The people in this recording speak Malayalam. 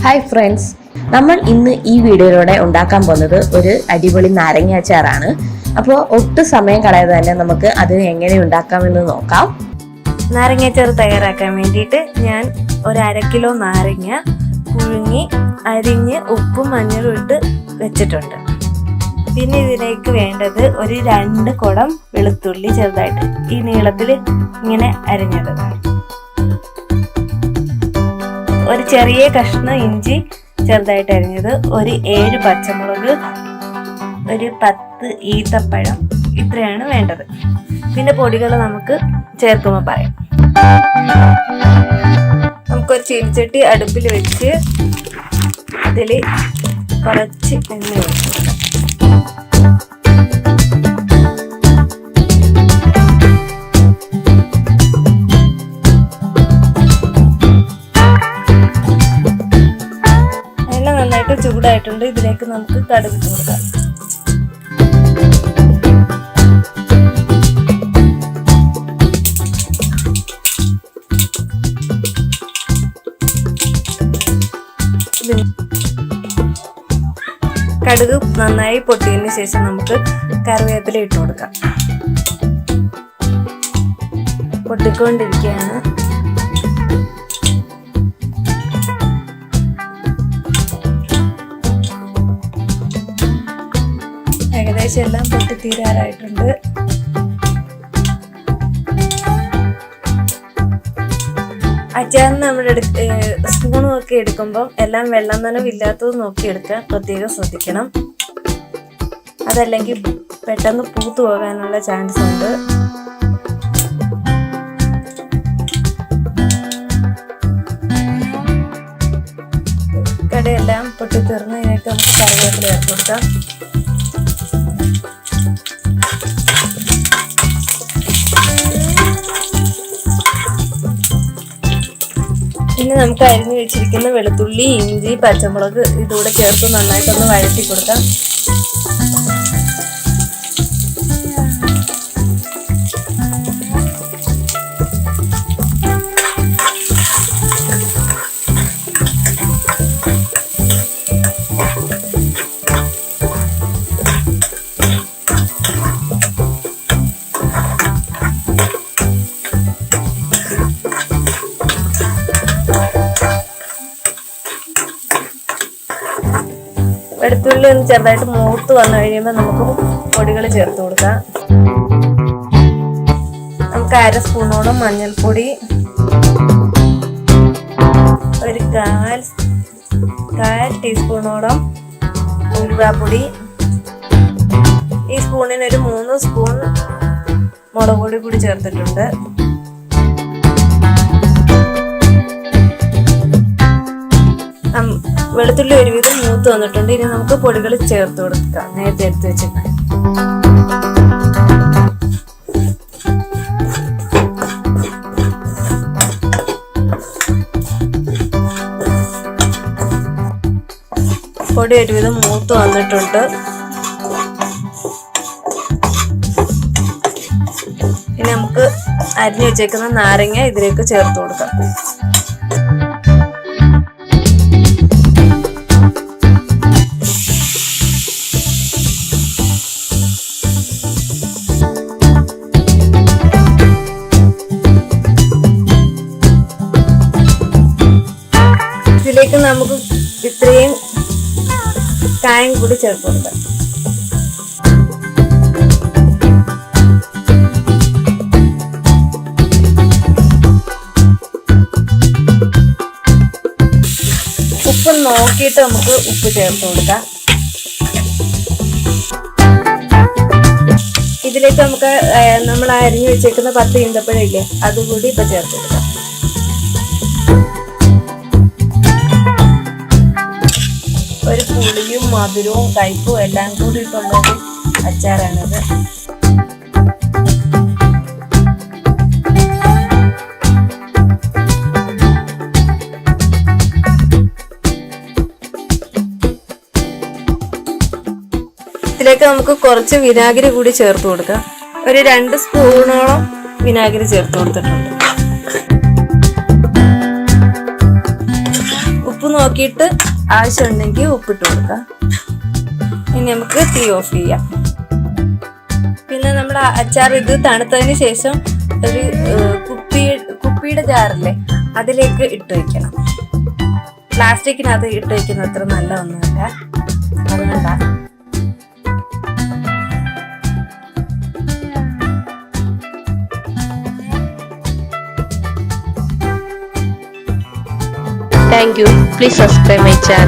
ഹായ് ഫ്രണ്ട്സ്, നമ്മൾ ഇന്ന് ഈ വീഡിയോയിലൂടെ ഉണ്ടാക്കാൻ പോകുന്നത് ഒരു അടിപൊളി നാരങ്ങ അച്ചാറാണ്. അപ്പോൾ ഒട്ടും സമയം കളയാതെ തന്നെ നമുക്ക് അത് എങ്ങനെ ഉണ്ടാക്കാമെന്ന് നോക്കാം. നാരങ്ങ അച്ചാർ തയ്യാറാക്കാൻ വേണ്ടിയിട്ട് ഞാൻ ഒരു 1/2 കിലോ നാരങ്ങ പുഴുങ്ങി അരിഞ്ഞ് ഉപ്പും മഞ്ഞളും ഇട്ട് വെച്ചിട്ടുണ്ട്. പിന്നെ ഇതിലേക്ക് വേണ്ടത് ഒരു 2 കുടം വെളുത്തുള്ളി ചെറുതായിട്ട് ഈ നീളത്തിൽ ഇങ്ങനെ അരിഞ്ഞതാണ്, ഒരു ചെറിയ കഷ്ണം ഇഞ്ചി ചെറുതായിട്ട് അരിഞ്ഞത്, ഒരു 7 പച്ചമുളക്, ഒരു 10 ഈത്തപ്പഴം, ഇത്രയാണ് വേണ്ടത്. പിന്നെ പൊടികൾ നമുക്ക് ചേർക്കുമ്പോൾ പറയാം. നമുക്കൊരു ചീനിച്ചട്ടി അടുപ്പിൽ വെച്ച് അതിൽ കുറച്ച് എണ്ണ ഒഴിച്ചു കൊടുക്കാം. നന്നായിട്ട് ചൂടായിട്ടുണ്ട്. ഇതിലേക്ക് നമുക്ക് കടുക് ഇട്ട് കൊടുക്കാം. കടുക് നന്നായി പൊട്ടിയതിന് ശേഷം നമുക്ക് കറിവേപ്പില ഇട്ട് കൊടുക്കാം. പൊട്ടിക്കൊണ്ടിരിക്കുകയാണ്. ഏകദേശം എല്ലാം പൊട്ടിത്തീരാറായിട്ടുണ്ട്. അച്ചാറിന് നമ്മൾ സ്പൂണും ഒക്കെ എടുക്കുമ്പോൾ എല്ലാം വെള്ളം നനവില്ലാത്തത് നോക്കിയെടുക്കാൻ പ്രത്യേകം ശ്രദ്ധിക്കണം. അതല്ലെങ്കിൽ പെട്ടെന്ന് പൂത്തു പോകാനുള്ള ചാൻസ് ഉണ്ട്. കടയെല്ലാം പൊട്ടിത്തീർന്ന് ഇതിനൊക്കെ നമുക്ക് കറിവേപ്പില ചേർത്ത് കൊടുക്കാം. ഇനി നമുക്ക് അരിഞ്ഞു വെച്ചിരിക്കുന്ന വെളുത്തുള്ളി, ഇഞ്ചി, പച്ചമുളക് ഇതുകൂടെ ചേർത്ത് നന്നായിട്ടൊന്ന് വഴറ്റി കൊടുക്കാം. വെളുത്തുള്ളി ഒന്ന് ചെറുതായിട്ട് മൂത്ത് വന്നു കഴിയുമ്പോൾ നമുക്ക് പൊടികൾ ചേർത്ത് കൊടുക്കാം. നമുക്ക് 1/2 സ്പൂണോളം മഞ്ഞൾപ്പൊടി, ഒരു 1/4 ടീസ്പൂണോളം ഉലുവാപ്പൊടി, ഈ സ്പൂണിന് ഒരു 3 സ്പൂൺ മുളക് പൊടി കൂടി ചേർത്തിട്ടുണ്ട്. വെളുത്തുള്ളി ഒരുവിധം മൂത്ത് വന്നിട്ടുണ്ട്. ഇനി നമുക്ക് പൊടികൾ ചേർത്ത് കൊടുക്കാം. നേരത്തെ എടുത്ത് വെച്ചിട്ട് പൊടി ഒരുവിധം മൂത്ത് വന്നിട്ടുണ്ട്. ഇനി നമുക്ക് അരിഞ്ഞു വെച്ചേക്കുന്ന നാരങ്ങ ഇതിലേക്ക് ചേർത്ത് കൊടുക്കാം. ഇതിലേക്ക് നമുക്ക് ഇത്രയും കായം കൂടി ചേർത്ത് കൊടുക്കാം. ഉപ്പ് നോക്കിയിട്ട് നമുക്ക് ഉപ്പ് ചേർത്ത് കൊടുക്കാം. ഇതിലേക്ക് നമുക്ക് നമ്മൾ അരിഞ്ഞു വെച്ചേക്കുന്ന 10 ഈന്തപ്പഴം ഇല്ലേ, അതുകൂടി ഇപ്പൊ ചേർത്ത് കൊടുക്കാം. ഒരു പുളിയും മധുരവും കയ്പും എല്ലാം കൂടിയിട്ടുള്ളൊരു അച്ചാറാണിത്. ഇതിലേക്ക് നമുക്ക് കുറച്ച് വിനാഗിരി കൂടി ചേർത്ത് കൊടുക്കാം. ഒരു 2 സ്പൂണോളം വിനാഗിരി ചേർത്ത് കൊടുത്തിട്ടുണ്ട്. നോക്കിയിട്ട് ആവശ്യമുണ്ടെങ്കിൽ ഉപ്പിട്ട് കൊടുക്കാം. ഇനി നമുക്ക് തീ ഓഫ് ചെയ്യാം. പിന്നെ നമ്മുടെ അച്ചാർ ഇത് തണുത്തതിന് ശേഷം ഒരു കുപ്പിയുടെ ജാറില്ലേ അതിലേക്ക് ഇട്ട് വയ്ക്കണം. പ്ലാസ്റ്റിക്കിനകത്ത് ഇട്ട് വയ്ക്കുന്ന അത്ര നല്ല ഒന്നുമല്ല, അതുകൊണ്ടാണ്. Thank you. Please subscribe my channel.